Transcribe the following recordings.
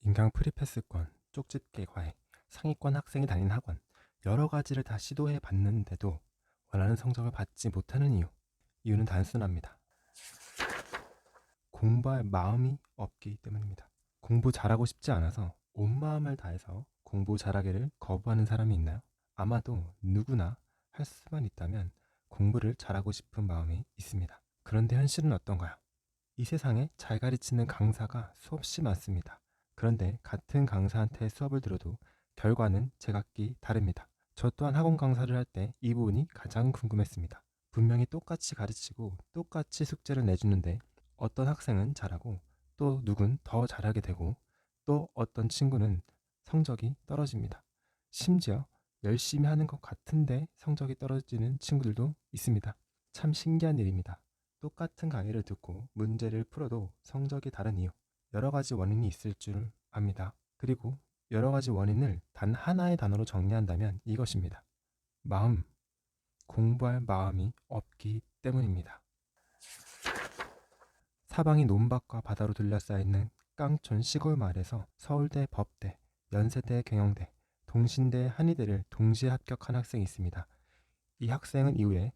인강 프리패스권, 쪽집게 과외, 상위권 학생이 다니는 학원, 여러 가지를 다 시도해 봤는데도 원하는 성적을 받지 못하는 이유는 단순합니다. 공부할 마음이 없기 때문입니다. 공부 잘하고 싶지 않아서 온 마음을 다해서 공부 잘하기를 거부하는 사람이 있나요? 아마도 누구나 할 수만 있다면 공부를 잘하고 싶은 마음이 있습니다. 그런데 현실은 어떤가요? 이 세상에 잘 가르치는 강사가 수없이 많습니다. 그런데 같은 강사한테 수업을 들어도 결과는 제각기 다릅니다. 저 또한 학원 강사를 할 때 이 부분이 가장 궁금했습니다. 분명히 똑같이 가르치고 똑같이 숙제를 내주는데 어떤 학생은 잘하고 또 누군 더 잘하게 되고 또 어떤 친구는 성적이 떨어집니다. 심지어 열심히 하는 것 같은데 성적이 떨어지는 친구들도 있습니다. 참 신기한 일입니다. 똑같은 강의를 듣고 문제를 풀어도 성적이 다른 이유, 여러 가지 원인이 있을 줄 압니다. 그리고 여러 가지 원인을 단 하나의 단어로 정리한다면 이것입니다. 마음, 공부할 마음이 없기 때문입니다. 사방이 논밭과 바다로 둘러싸여 있는 깡촌 시골 마을에서 서울대, 법대, 연세대, 경영대, 동신대, 한의대를 동시에 합격한 학생이 있습니다. 이 학생은 이후에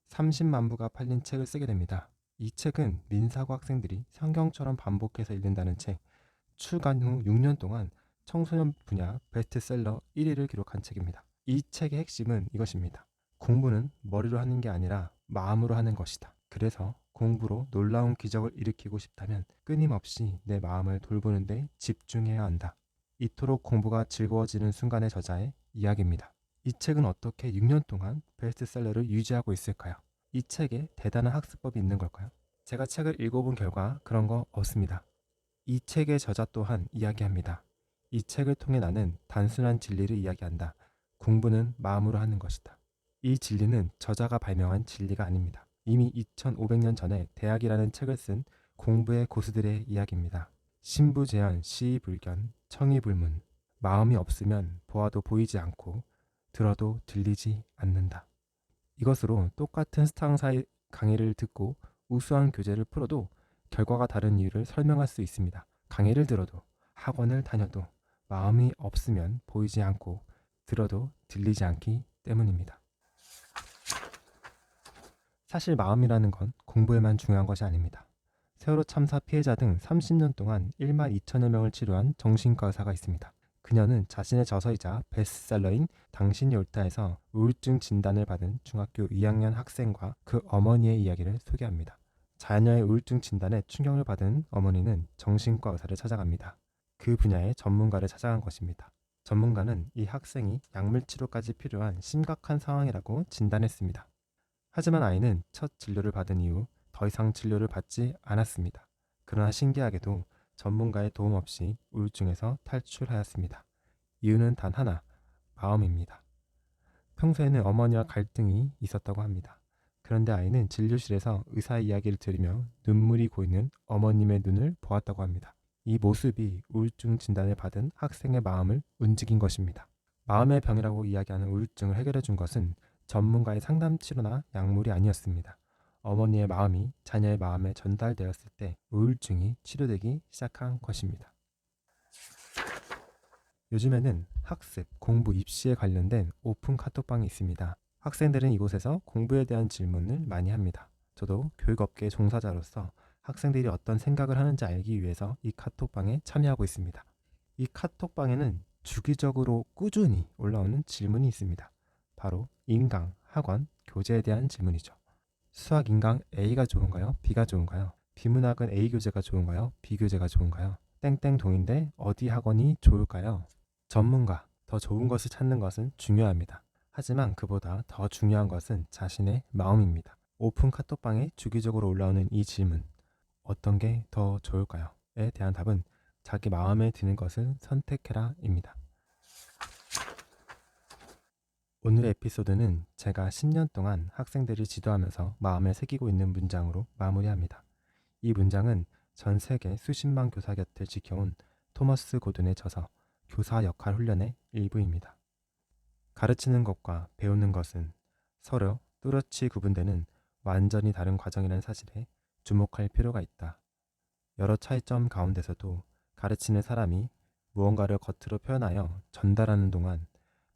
30만 부가 팔린 책을 쓰게 됩니다. 이 책은 민사고 학생들이 성경처럼 반복해서 읽는다는 책, 출간 후 6년 동안 청소년 분야 베스트셀러 1위를 기록한 책입니다. 이 책의 핵심은 이것입니다. 공부는 머리로 하는 게 아니라 마음으로 하는 것이다. 그래서 공부로 놀라운 기적을 일으키고 싶다면 끊임없이 내 마음을 돌보는 데 집중해야 한다. 이토록 공부가 즐거워지는 순간의 저자의 이야기입니다. 이 책은 어떻게 6년 동안 베스트셀러를 유지하고 있을까요? 이 책에 대단한 학습법이 있는 걸까요? 제가 책을 읽어본 결과 그런 거 없습니다. 이 책의 저자 또한 이야기합니다. 이 책을 통해 나는 단순한 진리를 이야기한다. 공부는 마음으로 하는 것이다. 이 진리는 저자가 발명한 진리가 아닙니다. 이미 2500년 전에 대학이라는 책을 쓴 공부의 고수들의 이야기입니다. 신부제한, 시의불견, 청의불문. 마음이 없으면 보아도 보이지 않고 들어도 들리지 않는다. 이것으로 똑같은 스탕사의 강의를 듣고 우수한 교재를 풀어도 결과가 다른 이유를 설명할 수 있습니다. 강의를 들어도 학원을 다녀도 마음이 없으면 보이지 않고 들어도 들리지 않기 때문입니다. 사실 마음이라는 건 공부에만 중요한 것이 아닙니다. 세월호 참사 피해자 등 30년 동안 1만 2천여 명을 치료한 정신과 의사가 있습니다. 그녀는 자신의 저서이자 베스트셀러인 당신이 옳다에서 우울증 진단을 받은 중학교 2학년 학생과 그 어머니의 이야기를 소개합니다. 자녀의 우울증 진단에 충격을 받은 어머니는 정신과 의사를 찾아갑니다. 그 분야의 전문가를 찾아간 것입니다. 전문가는 이 학생이 약물 치료까지 필요한 심각한 상황이라고 진단했습니다. 하지만 아이는 첫 진료를 받은 이후 더 이상 진료를 받지 않았습니다. 그러나 신기하게도 전문가의 도움 없이 우울증에서 탈출하였습니다. 이유는 단 하나, 마음입니다. 평소에는 어머니와 갈등이 있었다고 합니다. 그런데 아이는 진료실에서 의사 이야기를 들으며 눈물이 고이는 어머님의 눈을 보았다고 합니다. 이 모습이 우울증 진단을 받은 학생의 마음을 움직인 것입니다. 마음의 병이라고 이야기하는 우울증을 해결해 준 것은 전문가의 상담 치료나 약물이 아니었습니다. 어머니의 마음이 자녀의 마음에 전달되었을 때 우울증이 치료되기 시작한 것입니다. 요즘에는 학습, 공부, 입시에 관련된 오픈 카톡방이 있습니다. 학생들은 이곳에서 공부에 대한 질문을 많이 합니다. 저도 교육업계 종사자로서 학생들이 어떤 생각을 하는지 알기 위해서 이 카톡방에 참여하고 있습니다. 이 카톡방에는 주기적으로 꾸준히 올라오는 질문이 있습니다. 바로 인강, 학원, 교재에 대한 질문이죠. 수학 인강 A가 좋은가요? B가 좋은가요? 비문학은 A 교재가 좋은가요? B 교재가 좋은가요? 땡땡동인데 어디 학원이 좋을까요? 전문가, 더 좋은 것을 찾는 것은 중요합니다. 하지만 그보다 더 중요한 것은 자신의 마음입니다. 오픈 카톡방에 주기적으로 올라오는 이 질문, 어떤 게 더 좋을까요? 에 대한 답은 자기 마음에 드는 것을 선택해라 입니다. 오늘의 에피소드는 제가 10년 동안 학생들을 지도하면서 마음에 새기고 있는 문장으로 마무리합니다. 이 문장은 전 세계 수십만 교사 곁을 지켜온 토머스 고든의 저서 교사 역할 훈련의 일부입니다. 가르치는 것과 배우는 것은 서로 뚜렷이 구분되는 완전히 다른 과정이라는 사실에 주목할 필요가 있다. 여러 차이점 가운데서도 가르치는 사람이 무언가를 겉으로 표현하여 전달하는 동안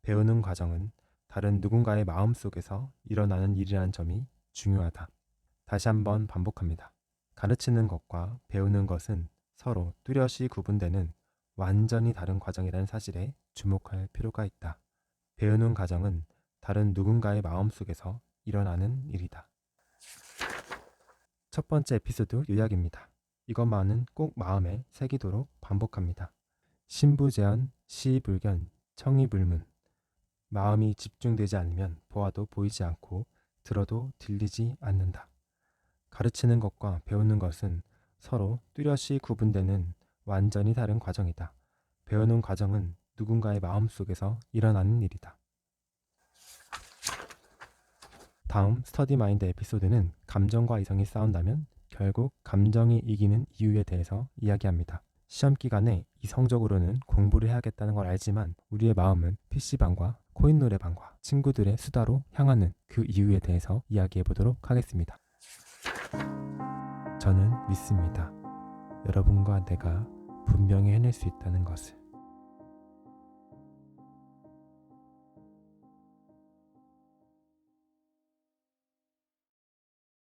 배우는 과정은 다른 누군가의 마음속에서 일어나는 일이라는 점이 중요하다. 다시 한번 반복합니다. 가르치는 것과 배우는 것은 서로 뚜렷이 구분되는 완전히 다른 과정이라는 사실에 주목할 필요가 있다. 배우는 과정은 다른 누군가의 마음속에서 일어나는 일이다. 첫 번째 에피소드 요약입니다. 이것만은 꼭 마음에 새기도록 반복합니다. 신부제한, 시불견, 청이불문. 마음이 집중되지 않으면 보아도 보이지 않고 들어도 들리지 않는다. 가르치는 것과 배우는 것은 서로 뚜렷이 구분되는 완전히 다른 과정이다. 배우는 과정은 누군가의 마음속에서 일어나는 일이다. 다음 스터디 마인드 에피소드는 감정과 이성이 싸운다면 결국 감정이 이기는 이유에 대해서 이야기합니다. 시험 기간에 이성적으로는 공부를 해야겠다는 걸 알지만 우리의 마음은 PC방과 코인 노래방과 친구들의 수다로 향하는 그 이유에 대해서 이야기해 보도록 하겠습니다. 저는 믿습니다. 여러분과 내가 분명히 해낼 수 있다는 것을.